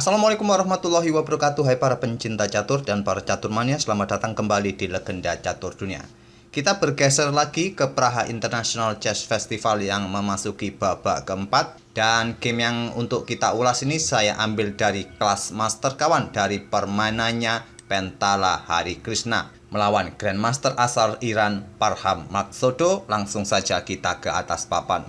Assalamualaikum warahmatullahi wabarakatuh. Hai para pencinta catur dan para caturmania, selamat datang kembali di Legenda Catur Dunia. Kita bergeser lagi ke Praha International Chess Festival yang memasuki babak keempat. Dan game yang untuk kita ulas ini saya ambil dari kelas master kawan, dari permainannya Pentala Hari Krishna melawan Grandmaster asal Iran Parham Magshodo. Langsung saja kita ke atas papan.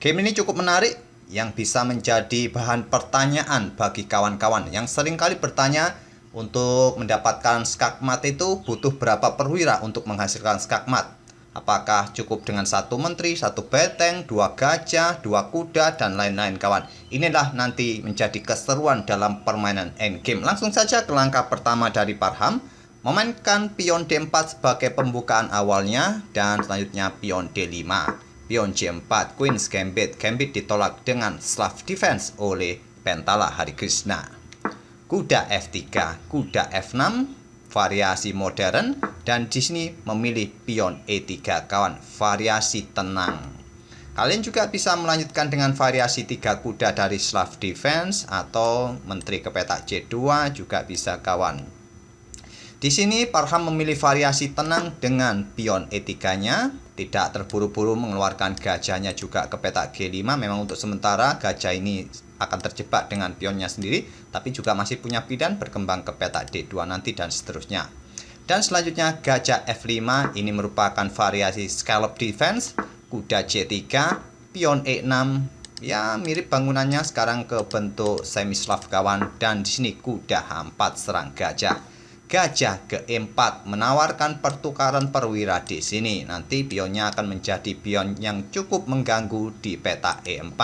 Game ini cukup menarik, yang bisa menjadi bahan pertanyaan bagi kawan-kawan yang seringkali bertanya, untuk mendapatkan skakmat itu butuh berapa perwira untuk menghasilkan skakmat? Apakah cukup dengan satu menteri, satu beteng, dua gajah, dua kuda, dan lain-lain kawan? Inilah nanti menjadi keseruan dalam permainan endgame. Langsung saja ke langkah pertama dari Parham, memainkan pion D4 sebagai pembukaan awalnya, dan selanjutnya pion D5. Pion J4, Queen's Gambit. Gambit ditolak dengan Slav Defense oleh Pentala Hari Krishna. Kuda F3, kuda F6, variasi modern, dan di sini memilih pion E3 kawan, variasi tenang. Kalian juga bisa melanjutkan dengan variasi 3 kuda dari Slav Defense atau menteri ke petak C2 juga bisa kawan. Di sini Parham memilih variasi tenang dengan pion E3-nya, tidak terburu-buru mengeluarkan gajahnya juga ke petak G5. Memang untuk sementara gajah ini akan terjebak dengan pionnya sendiri, tapi juga masih punya pilihan berkembang ke petak D2 nanti dan seterusnya. Dan selanjutnya gajah F5, ini merupakan variasi scallop defense, kuda C3, pion E6, ya mirip bangunannya sekarang ke bentuk semi slav kawan, dan di sini kuda H4 serang gajah. Gajah ke-4 menawarkan pertukaran perwira di sini. Nanti pionnya akan menjadi pion yang cukup mengganggu di petak E4.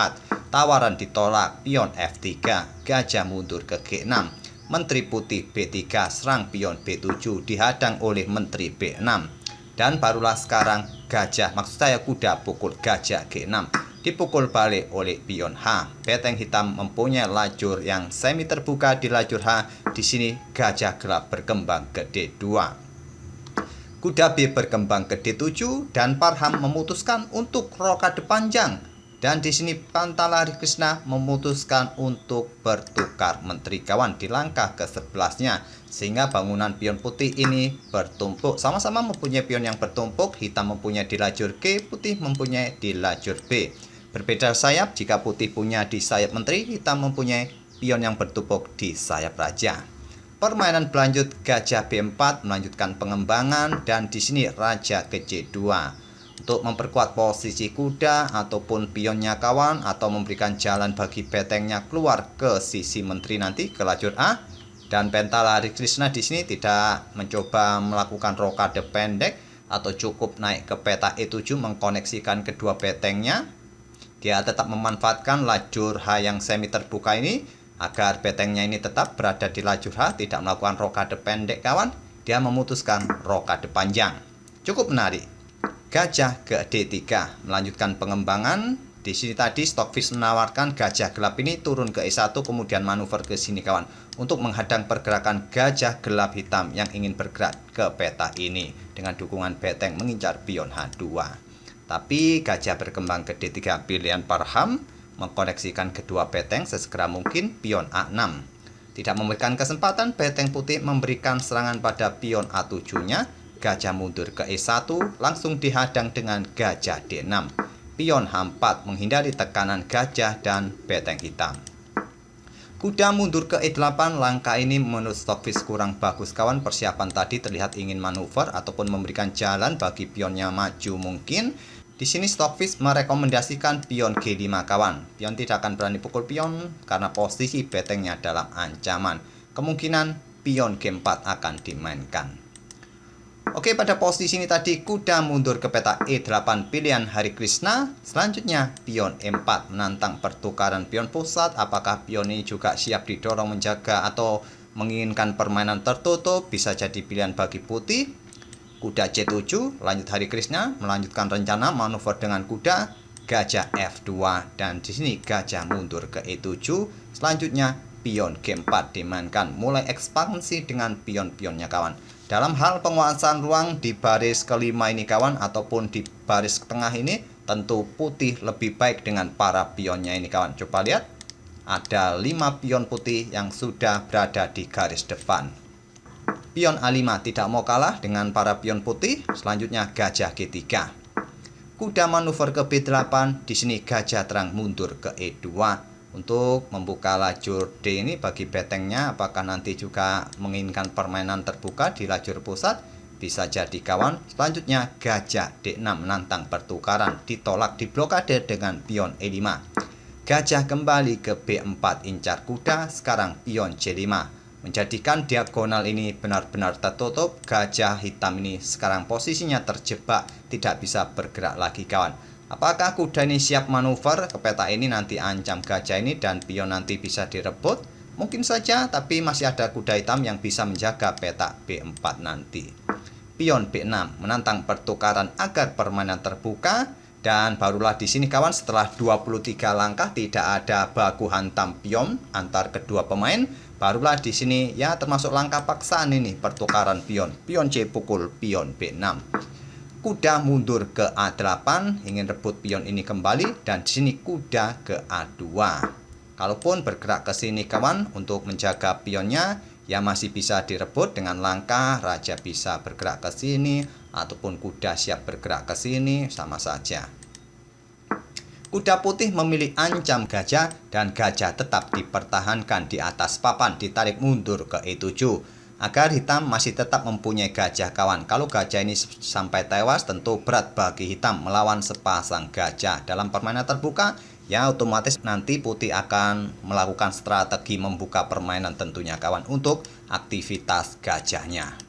Tawaran ditolak, pion F3, gajah mundur ke G6. Menteri putih B3 serang pion B7 dihadang oleh menteri B6. Dan barulah sekarang gajah, maksud saya kuda pukul gajah G6. Dipukul balik oleh pion H. Beteng hitam mempunyai lajur yang semi terbuka di lajur H. Di sini gajah gelap berkembang ke D2. Kuda B berkembang ke D7 dan Parham memutuskan untuk rokade panjang. Dan di sini Pentala Hari Krishna memutuskan untuk bertukar menteri kawan di langkah ke-11-nya. Sehingga bangunan pion putih ini bertumpuk, sama-sama mempunyai pion yang bertumpuk. Hitam mempunyai di lajur G, putih mempunyai di lajur B. Berbeda sayap, jika putih punya di sayap menteri, hitam mempunyai pion yang bertumpuk di sayap raja. Permainan berlanjut, gajah B4 melanjutkan pengembangan, dan di sini raja ke C2 untuk memperkuat posisi kuda ataupun pionnya kawan, atau memberikan jalan bagi betengnya keluar ke sisi menteri nanti ke lajur A. Dan Pentala Hari Krishna di sini tidak mencoba melakukan rokade pendek atau cukup naik ke peta E7 mengkoneksikan kedua betengnya. Dia tetap memanfaatkan lajur H yang semi terbuka ini agar betengnya ini tetap berada di lajur H, tidak melakukan rokade pendek kawan. Dia memutuskan rokade panjang. Cukup menarik. Gajah ke D3 melanjutkan pengembangan. Di sini tadi Stockfish menawarkan gajah gelap ini turun ke E1 kemudian manuver ke sini kawan, untuk menghadang pergerakan gajah gelap hitam yang ingin bergerak ke peta ini dengan dukungan beteng mengincar pion H2. Tapi gajah berkembang ke D3, pilihan Parham mengkoneksikan kedua beteng sesegera mungkin pion A6. Tidak memberikan kesempatan beteng putih memberikan serangan pada pion A7-nya. Gajah mundur ke E1 langsung dihadang dengan gajah D6. Pion H4 menghindari tekanan gajah dan beteng hitam. Kuda mundur ke E8. Langkah ini menurut Stockfish kurang bagus kawan. Persiapan tadi terlihat ingin manuver ataupun memberikan jalan bagi pionnya maju mungkin. Di sini Stockfish merekomendasikan pion G5 kawan. Pion tidak akan berani pukul pion karena posisi betengnya dalam ancaman. Kemungkinan pion G4 akan dimainkan. Oke, pada posisi ini tadi kuda mundur ke peta E8 pilihan Hari Krishna. Selanjutnya pion E4 menantang pertukaran pion pusat. Apakah pion ini juga siap didorong menjaga atau menginginkan permainan tertutup? Bisa jadi pilihan bagi putih. Kuda C7, lanjut Hari Krishna melanjutkan rencana manuver dengan kuda gajah F2, dan di sini gajah mundur ke E7. Selanjutnya pion G4 dimainkan, mulai ekspansi dengan pion-pionnya kawan. Dalam hal penguasaan ruang di baris kelima ini kawan, ataupun di baris tengah ini, tentu putih lebih baik dengan para pionnya ini kawan. Coba lihat, ada 5 pion putih yang sudah berada di garis depan. Pion A5 tidak mau kalah dengan para pion putih. Selanjutnya gajah G3. Kuda manuver ke B8. Di sini gajah terang mundur ke E2 untuk membuka lajur D ini bagi betengnya. Apakah nanti juga menginginkan permainan terbuka di lajur pusat? Bisa jadi kawan. Selanjutnya gajah D6 menantang pertukaran, ditolak diblokade dengan pion E5. Gajah kembali ke B4 incar kuda. Sekarang pion C5 menjadikan diagonal ini benar-benar tertutup. Gajah hitam ini sekarang posisinya terjebak, tidak bisa bergerak lagi kawan. Apakah kuda ini siap manuver ke peta ini? Nanti ancam gajah ini dan pion nanti bisa direbut. Mungkin saja, tapi masih ada kuda hitam yang bisa menjaga peta B4 nanti. Pion B6 menantang pertukaran agar permainan terbuka. Dan barulah di sini kawan, setelah 23 langkah tidak ada baku hantam pion antar kedua pemain, barulah di sini ya termasuk langkah paksaan ini pertukaran pion. Pion C pukul pion B6. Kuda mundur ke A8 ingin rebut pion ini kembali, dan di sini kuda ke A2. Kalaupun bergerak ke sini kawan untuk menjaga pionnya, ya masih bisa direbut dengan langkah raja bisa bergerak ke sini ataupun kuda siap bergerak ke sini, sama saja. Kuda putih memilih ancam gajah dan gajah tetap dipertahankan di atas papan, ditarik mundur ke E7 agar hitam masih tetap mempunyai gajah kawan. Kalau gajah ini sampai tewas tentu berat bagi hitam melawan sepasang gajah. Dalam permainan terbuka ya otomatis nanti putih akan melakukan strategi membuka permainan tentunya kawan untuk aktivitas gajahnya.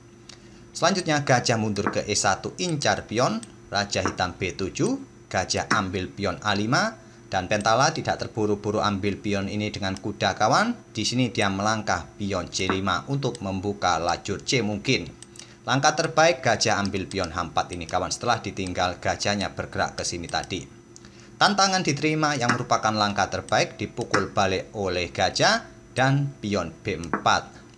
Selanjutnya gajah mundur ke E1 incar pion, raja hitam B7, gajah ambil pion A5, dan Pentala tidak terburu-buru ambil pion ini dengan kuda kawan. Di sini dia melangkah pion C5 untuk membuka lajur C mungkin. Langkah terbaik gajah ambil pion H4 ini kawan setelah ditinggal gajahnya bergerak ke sini tadi. Tantangan diterima yang merupakan langkah terbaik dipukul balik oleh gajah dan pion B4.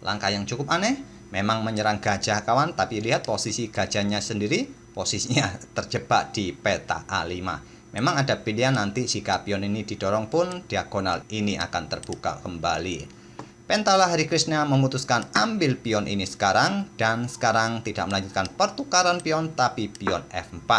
Langkah yang cukup aneh. Memang menyerang gajah kawan, tapi lihat posisi gajahnya sendiri, posisinya terjebak di peta A5. Memang ada pilihan nanti jika pion ini didorong pun diagonal ini akan terbuka kembali. Pentala Hari Krishna memutuskan ambil pion ini sekarang, dan sekarang tidak melanjutkan pertukaran pion tapi pion F4.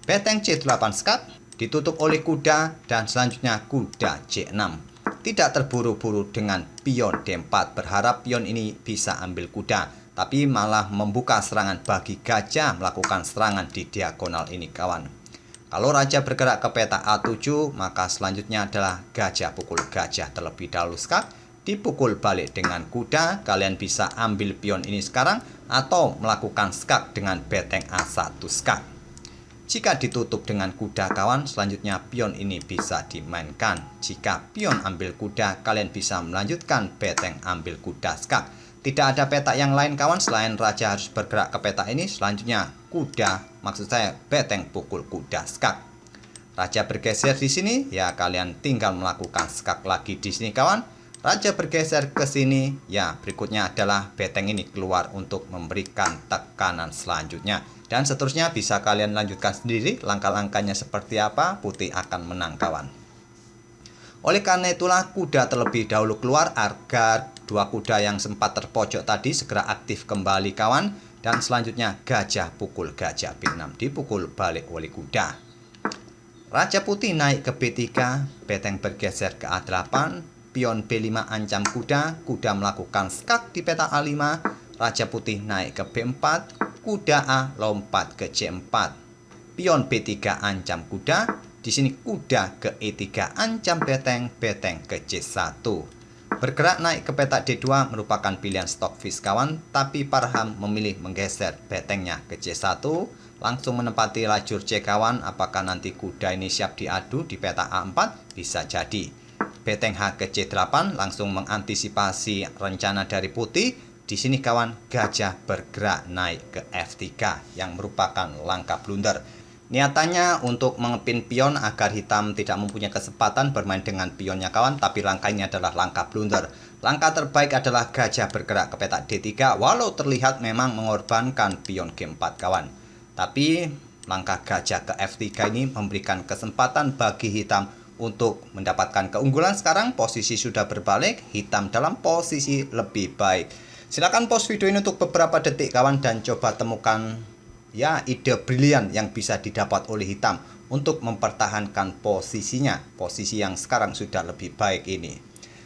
Beteng C8 skak ditutup oleh kuda, dan selanjutnya kuda C6. Tidak terburu-buru dengan pion D4 berharap pion ini bisa ambil kuda, tapi malah membuka serangan bagi gajah melakukan serangan di diagonal ini kawan. Kalau raja bergerak ke peta A7, maka selanjutnya adalah gajah pukul gajah terlebih dahulu skak, dipukul balik dengan kuda. Kalian bisa ambil pion ini sekarang atau melakukan skak dengan beteng A1 skak. Jika ditutup dengan kuda kawan, selanjutnya pion ini bisa dimainkan. Jika pion ambil kuda, kalian bisa melanjutkan beteng ambil kuda skak. Tidak ada peta yang lain kawan selain raja harus bergerak ke peta ini. Selanjutnya kuda, maksud saya beteng pukul kuda skak. Raja bergeser di sini, ya kalian tinggal melakukan skak lagi di sini kawan. Raja bergeser ke sini, ya berikutnya adalah beteng ini keluar untuk memberikan tekanan selanjutnya. Dan seterusnya bisa kalian lanjutkan sendiri langkah-langkahnya seperti apa, putih akan menang kawan. Oleh karena itulah kuda terlebih dahulu keluar agar dua kuda yang sempat terpojok tadi segera aktif kembali kawan. Dan selanjutnya gajah pukul gajah B6 dipukul balik oleh kuda. Raja putih naik ke B3, beteng bergeser ke A8, pion B5 ancam kuda, kuda melakukan skak di peta A5, raja putih naik ke B4, kuda A lompat ke C4. Pion B3 ancam kuda, di sini kuda ke E3 ancam beteng, beteng ke C1. Bergerak naik ke peta D2 merupakan pilihan stockfish kawan, tapi Parham memilih menggeser betengnya ke C1, langsung menempati lajur C kawan. Apakah nanti kuda ini siap diadu di peta A4? Bisa jadi. Beteng H ke C8 langsung mengantisipasi rencana dari putih. Di sini kawan, gajah bergerak naik ke F3 yang merupakan langkah blunder. Niatannya untuk mengepin pion agar hitam tidak mempunyai kesempatan bermain dengan pionnya kawan, tapi langkah ini adalah langkah blunder. Langkah terbaik adalah gajah bergerak ke peta D3 walau terlihat memang mengorbankan pion G4 kawan. Tapi langkah gajah ke F3 ini memberikan kesempatan bagi hitam untuk mendapatkan keunggulan. Sekarang posisi sudah berbalik, hitam dalam posisi lebih baik. Silakan pause video ini untuk beberapa detik kawan dan coba temukan ya ide brilian yang bisa didapat oleh hitam untuk mempertahankan posisinya, posisi yang sekarang sudah lebih baik ini.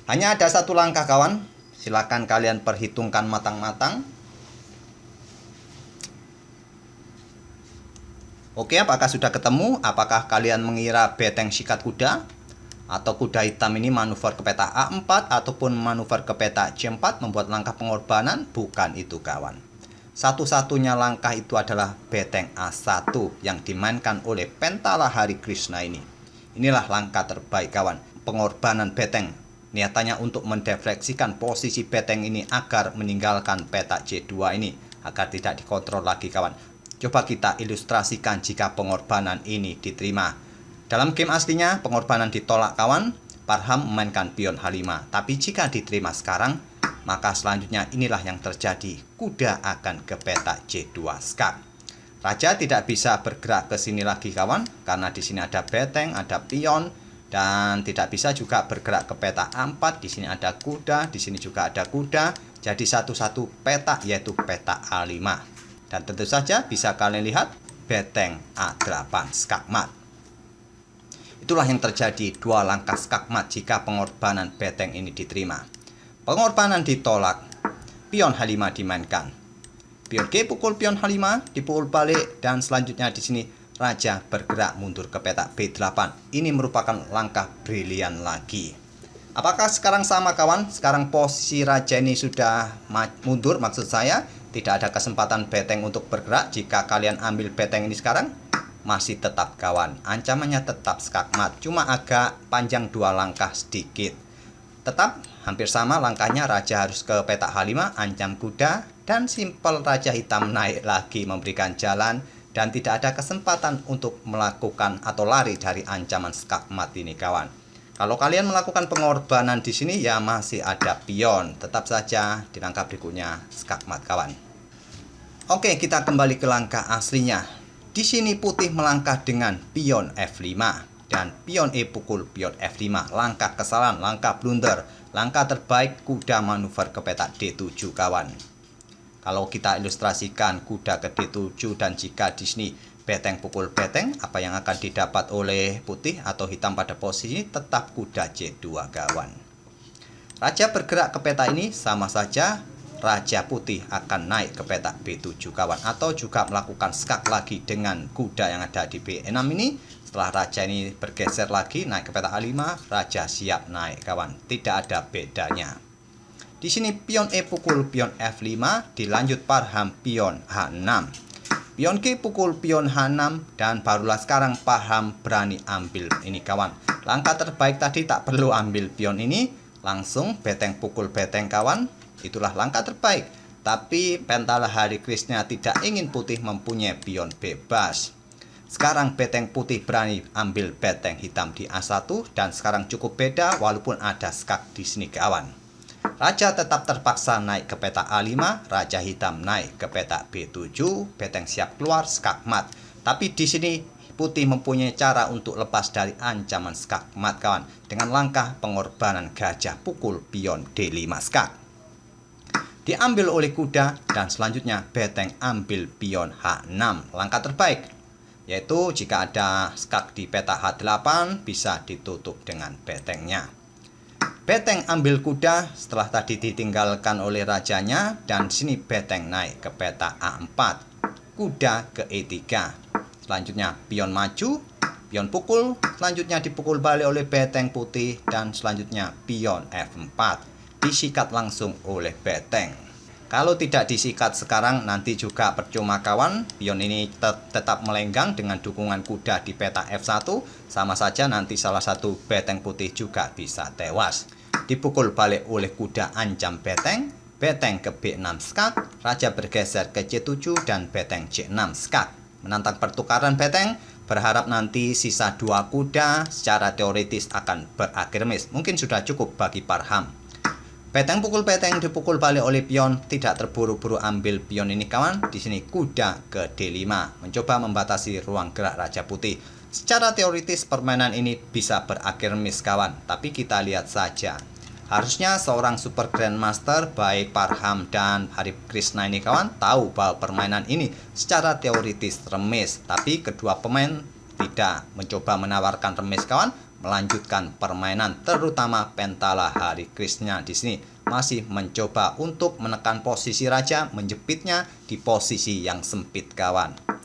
Hanya ada satu langkah kawan, silakan kalian perhitungkan matang-matang. Oke, apakah sudah ketemu? Apakah kalian mengira beteng sikat kuda? Atau kuda hitam ini manuver ke peta A4 ataupun manuver ke peta C4 membuat langkah pengorbanan? Bukan itu kawan. Satu-satunya langkah itu adalah beteng A1 yang dimainkan oleh Pentala Hari Krishna ini. Inilah langkah terbaik kawan. Pengorbanan beteng. Niatannya untuk mendefleksikan posisi beteng ini agar meninggalkan peta C2 ini. Agar tidak dikontrol lagi kawan. Coba kita ilustrasikan jika pengorbanan ini diterima. Dalam game aslinya pengorbanan ditolak kawan. Parham memainkan pion H5. Tapi jika diterima sekarang, maka selanjutnya inilah yang terjadi. Kuda akan ke peta C2 skak. Raja tidak bisa bergerak ke sini lagi kawan. Karena di sini ada beteng, ada pion. Dan tidak bisa juga bergerak ke peta A4. Di sini ada kuda, di sini juga ada kuda. Jadi satu-satu peta yaitu peta A5. Dan tentu saja bisa kalian lihat beteng A8 skakmat. Itulah yang terjadi, dua langkah skakmat jika pengorbanan beteng ini diterima. Pengorbanan ditolak, pion H5 dimainkan. Pion G pukul pion H5 dipukul balik dan selanjutnya di sini raja bergerak mundur ke peta B8. Ini merupakan langkah brilian lagi. Apakah sekarang sama kawan? Sekarang posisi raja ini sudah mundur, maksud saya tidak ada kesempatan beteng untuk bergerak. Jika kalian ambil beteng ini sekarang, masih tetap kawan. Ancamannya tetap skakmat, cuma agak panjang dua langkah sedikit. Tetap hampir sama langkahnya, raja harus ke peta H5, ancam kuda, dan simpel raja hitam naik lagi memberikan jalan. Dan tidak ada kesempatan untuk melakukan atau lari dari ancaman skakmat ini kawan. Kalau kalian melakukan pengorbanan di sini ya masih ada pion. Tetap saja di langkah berikutnya skakmat kawan. Oke, kita kembali ke langkah aslinya. Di sini putih melangkah dengan pion F5 dan pion E pukul pion F5. Langkah kesalahan, langkah blunder. Langkah terbaik kuda manuver ke peta D7 kawan. Kalau kita ilustrasikan kuda ke D7 dan jika di sini beteng pukul beteng, apa yang akan didapat oleh putih atau hitam pada posisi ini tetap kuda C2 kawan. Raja bergerak ke peta ini sama saja raja putih akan naik ke peta B7 kawan, atau juga melakukan skak lagi dengan kuda yang ada di B6 ini. Setelah raja ini bergeser lagi naik ke peta A5, raja siap naik kawan. Tidak ada bedanya. Di sini pion E pukul pion F5 dilanjut parham pion H6. Pion G pukul pion H6 dan barulah sekarang parham berani ambil ini kawan. Langkah terbaik tadi tak perlu ambil pion ini, langsung beteng pukul beteng kawan. Itulah langkah terbaik. Tapi Pentala Hari Krishna tidak ingin putih mempunyai pion bebas. Sekarang beteng putih berani ambil beteng hitam di A1 dan sekarang cukup beda walaupun ada skak di sini kawan. Raja tetap terpaksa naik ke peta A5, raja hitam naik ke peta B7, beteng siap keluar skakmat. Tapi di sini putih mempunyai cara untuk lepas dari ancaman skakmat kawan dengan langkah pengorbanan gajah pukul pion D5 skak. Diambil oleh kuda dan selanjutnya beteng ambil pion H6. Langkah terbaik yaitu jika ada skak di peta H8 bisa ditutup dengan betengnya. Beteng ambil kuda setelah tadi ditinggalkan oleh rajanya dan sini beteng naik ke peta A4. Kuda ke E3. Selanjutnya pion maju, pion pukul, selanjutnya dipukul balik oleh beteng putih dan selanjutnya pion F4. Disikat langsung oleh beteng. Kalau tidak disikat sekarang nanti juga percuma kawan. Pion ini tetap melenggang dengan dukungan kuda di peta F1. Sama saja nanti salah satu beteng putih juga bisa tewas. Dipukul balik oleh kuda ancam beteng. Beteng ke B6 skak. Raja bergeser ke C7 dan beteng C6 skak. Menantang pertukaran beteng. Berharap nanti sisa 2 kuda secara teoritis akan berakhir miss. Mungkin sudah cukup bagi Parham. Beteng pukul beteng dipukul balik oleh pion. Tidak terburu-buru ambil pion ini kawan. Di sini kuda ke D5. Mencoba membatasi ruang gerak raja putih. Secara teoritis permainan ini bisa berakhir remis kawan, tapi kita lihat saja. Harusnya seorang Super Grandmaster baik Parham dan Hari Krishna ini kawan tahu bahwa permainan ini secara teoritis remis, tapi kedua pemain tidak mencoba menawarkan remis kawan, melanjutkan permainan, terutama Pentala Hari Krishna di sini masih mencoba untuk menekan posisi raja, menjepitnya di posisi yang sempit kawan.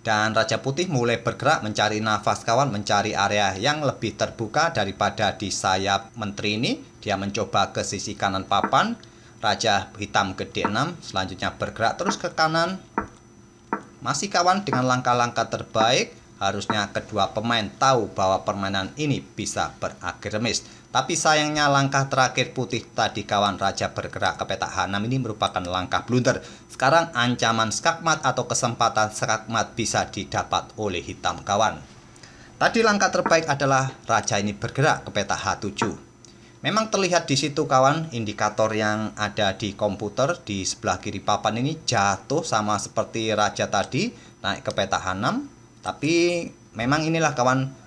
Dan Raja Putih mulai bergerak mencari nafas kawan, mencari area yang lebih terbuka daripada di sayap menteri ini. Dia mencoba ke sisi kanan papan. Raja Hitam ke D6, selanjutnya bergerak terus ke kanan. Masih kawan dengan langkah-langkah terbaik. Harusnya kedua pemain tahu bahwa permainan ini bisa berakhir remis. Tapi sayangnya langkah terakhir putih tadi kawan, Raja bergerak ke petak H6 ini merupakan langkah blunder. Sekarang ancaman skakmat atau kesempatan skakmat bisa didapat oleh hitam kawan. Tadi langkah terbaik adalah Raja ini bergerak ke petak H7. Memang terlihat di situ kawan, indikator yang ada di komputer di sebelah kiri papan ini jatuh sama seperti Raja tadi, naik ke petak H6. Tapi memang inilah kawan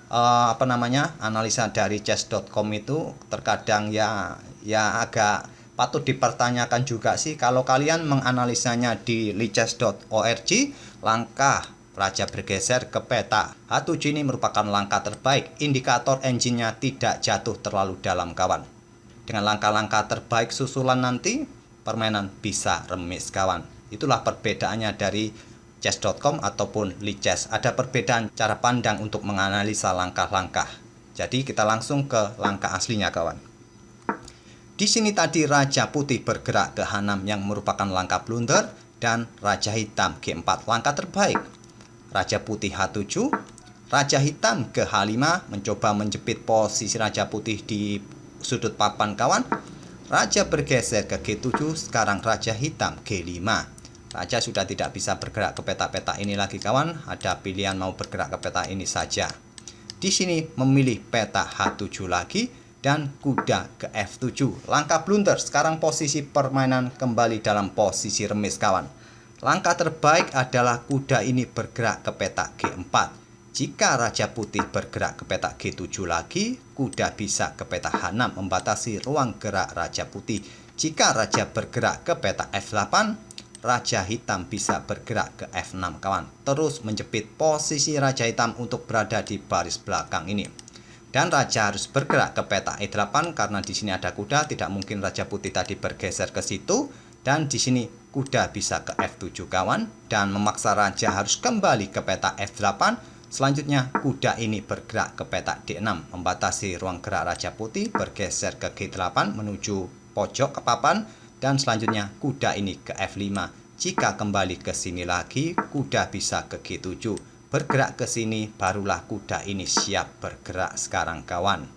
analisa dari chess.com itu terkadang ya agak patut dipertanyakan juga sih. Kalau kalian menganalisanya di lichess.org, langkah Raja bergeser ke peta H7 ini merupakan langkah terbaik. Indikator engine-nya tidak jatuh terlalu dalam kawan. Dengan langkah-langkah terbaik susulan nanti, permainan bisa remis kawan. Itulah perbedaannya dari chess.com ataupun lichess. Ada perbedaan cara pandang untuk menganalisa langkah-langkah. Jadi kita langsung ke langkah aslinya kawan. Di sini tadi Raja Putih bergerak ke H6 yang merupakan langkah blunder, dan Raja Hitam G4 langkah terbaik. Raja Putih H7, Raja Hitam ke H5 mencoba menjepit posisi Raja Putih di sudut papan kawan. Raja bergeser ke G7, sekarang Raja Hitam G5. Raja sudah tidak bisa bergerak ke peta-peta ini lagi kawan. Ada pilihan mau bergerak ke peta ini saja. Di sini memilih peta H7 lagi dan kuda ke F7. Langkah blunder. Sekarang posisi permainan kembali dalam posisi remis kawan. Langkah terbaik adalah kuda ini bergerak ke peta G4. Jika Raja Putih bergerak ke peta G7 lagi, kuda bisa ke peta H6 membatasi ruang gerak Raja Putih. Jika Raja bergerak ke peta F8, Raja Hitam bisa bergerak ke F6 kawan. Terus menjepit posisi Raja Hitam untuk berada di baris belakang ini. Dan Raja harus bergerak ke peta E8 karena di sini ada kuda, tidak mungkin Raja Putih tadi bergeser ke situ. Dan di sini kuda bisa ke F7 kawan, dan memaksa Raja harus kembali ke peta F8. Selanjutnya kuda ini bergerak ke peta D6 membatasi ruang gerak Raja Putih, bergeser ke G8 menuju pojok ke papan. Dan selanjutnya kuda ini ke F5. Jika kembali ke sini lagi, kuda bisa ke G7. Bergerak ke sini, barulah kuda ini siap bergerak sekarang kawan.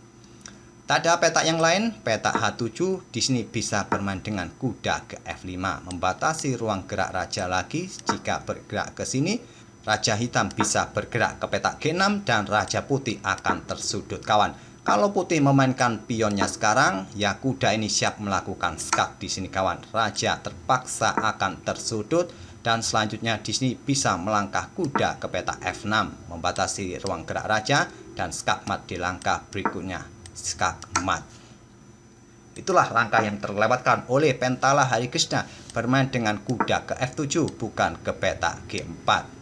Tak ada peta yang lain, peta H7 di sini bisa bermain dengan kuda ke F5, membatasi ruang gerak raja lagi. Jika bergerak ke sini, Raja Hitam bisa bergerak ke peta G6 dan Raja Putih akan tersudut kawan. Kalau Putih memainkan pionnya sekarang, ya kuda ini siap melakukan skak di sini kawan. Raja terpaksa akan tersudut, dan selanjutnya di sini bisa melangkah kuda ke peta F6 membatasi ruang gerak raja, dan skak mat di langkah berikutnya, skak mat. Itulah langkah yang terlewatkan oleh Pentala Hari Krishna, bermain dengan kuda ke F7 bukan ke peta G4.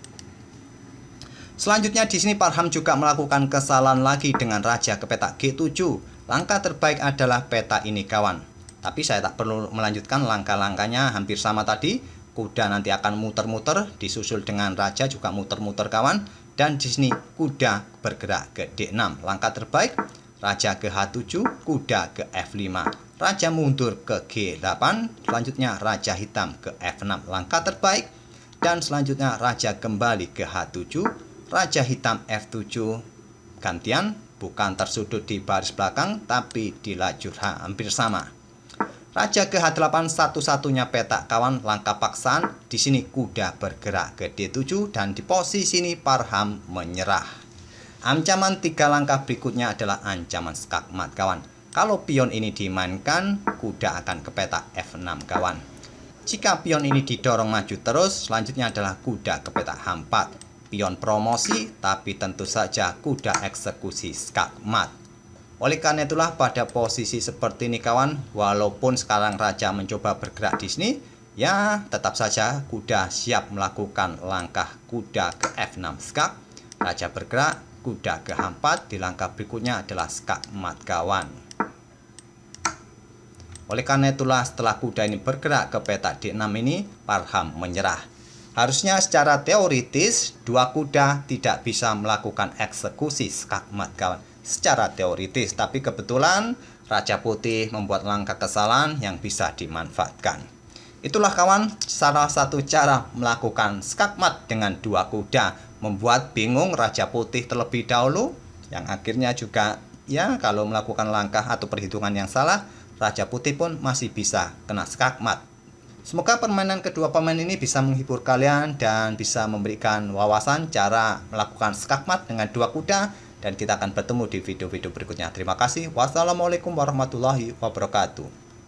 Selanjutnya di sini Parham juga melakukan kesalahan lagi dengan Raja ke peta G7. Langkah terbaik adalah peta ini kawan. Tapi saya tak perlu melanjutkan, langkah-langkahnya hampir sama tadi. Kuda nanti akan muter-muter, disusul dengan Raja juga muter-muter kawan. Dan di sini kuda bergerak ke D6. Langkah terbaik Raja ke H7, kuda ke F5. Raja mundur ke G8. Selanjutnya Raja Hitam ke F6. Langkah terbaik. Dan selanjutnya Raja kembali ke H7. Raja Hitam F7 gantian, bukan tersudut di baris belakang tapi di lajur H, hampir sama. Raja ke H8 satu-satunya peta kawan, langkah paksaan. Di sini kuda bergerak ke D7 dan di posisi ini Parham menyerah. Ancaman 3 langkah berikutnya adalah ancaman skak mat kawan. Kalau pion ini dimainkan, kuda akan ke peta F6 kawan. Jika pion ini didorong maju terus, selanjutnya adalah kuda ke peta H4. pion promosi, tapi tentu saja kuda eksekusi skakmat. Oleh karena itulah pada posisi seperti ini kawan, walaupun sekarang raja mencoba bergerak di sini, ya tetap saja kuda siap melakukan langkah kuda ke F6 skak. Raja bergerak, kuda ke H4, di langkah berikutnya adalah skakmat kawan. Oleh karena itulah setelah kuda ini bergerak ke petak D6 ini, Farham menyerah. Harusnya secara teoritis dua kuda tidak bisa melakukan eksekusi skakmat kawan. Secara teoritis, tapi kebetulan Raja Putih membuat langkah kesalahan yang bisa dimanfaatkan. Itulah kawan salah satu cara melakukan skakmat dengan dua kuda, membuat bingung Raja Putih terlebih dahulu, yang akhirnya juga ya kalau melakukan langkah atau perhitungan yang salah, Raja Putih pun masih bisa kena skakmat. Semoga permainan kedua pemain ini bisa menghibur kalian dan bisa memberikan wawasan cara melakukan skakmat dengan dua kuda, dan kita akan bertemu di video-video berikutnya. Terima kasih. Wassalamualaikum warahmatullahi wabarakatuh.